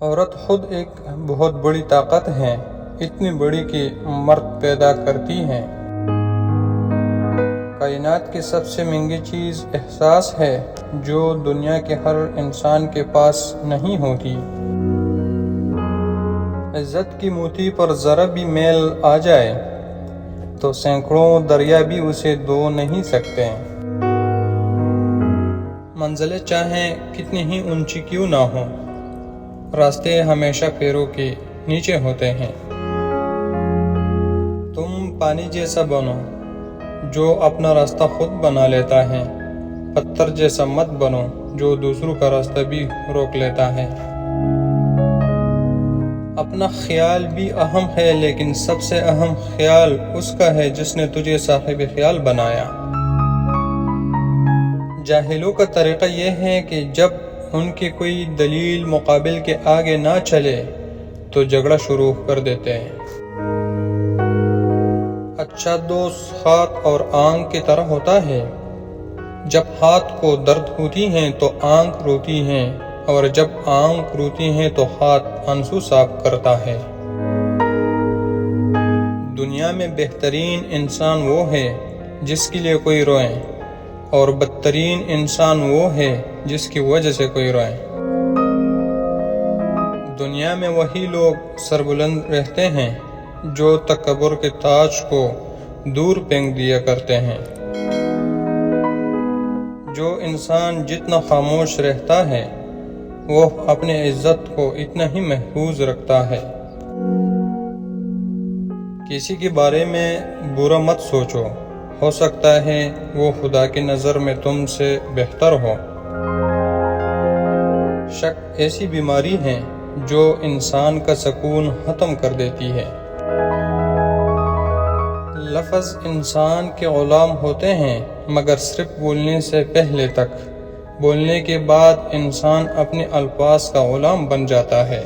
عورت خود ایک بہت بڑی طاقت ہے، اتنی بڑی کہ مرد پیدا کرتی ہے۔ کائنات کی سب سے مہنگی چیز احساس ہے، جو دنیا کے ہر انسان کے پاس نہیں ہوتی۔ عزت کی موتی پر ذرا بھی میل آ جائے تو سینکڑوں دریا بھی اسے دھو نہیں سکتے۔ منزلیں چاہیں کتنی ہی اونچی کیوں نہ ہوں، راستے ہمیشہ پیروں کے نیچے ہوتے ہیں۔ تم پانی جیسا بنو جو اپنا راستہ خود بنا لیتا ہے، پتھر جیسا مت بنو جو دوسروں کا راستہ بھی روک لیتا ہے۔ اپنا خیال بھی اہم ہے، لیکن سب سے اہم خیال اس کا ہے جس نے تجھے صاحب خیال بنایا۔ جاہلوں کا طریقہ یہ ہے کہ جب ان کی کوئی دلیل مقابل کے آگے نہ چلے تو جھگڑا شروع کر دیتے ہیں۔ اچھا دوست ہاتھ اور آنکھ کی طرح ہوتا ہے، جب ہاتھ کو درد ہوتی ہے تو آنکھ روتی ہے، اور جب آنکھ روتی ہے تو ہاتھ آنسو صاف کرتا ہے۔ دنیا میں بہترین انسان وہ ہے جس کے لیے کوئی روئے، اور بدترین انسان وہ ہے جس کی وجہ سے کوئی روئے۔ دنیا میں وہی لوگ سربلند رہتے ہیں جو تکبر کے تاج کو دور پھینک دیا کرتے ہیں۔ جو انسان جتنا خاموش رہتا ہے وہ اپنے عزت کو اتنا ہی محفوظ رکھتا ہے۔ کسی کے بارے میں برا مت سوچو، ہو سکتا ہے وہ خدا کی نظر میں تم سے بہتر ہو۔ شک ایسی بیماری ہے جو انسان کا سکون ختم کر دیتی ہے۔ لفظ انسان کے غلام ہوتے ہیں، مگر صرف بولنے سے پہلے تک۔ بولنے کے بعد انسان اپنے الفاظ کا غلام بن جاتا ہے۔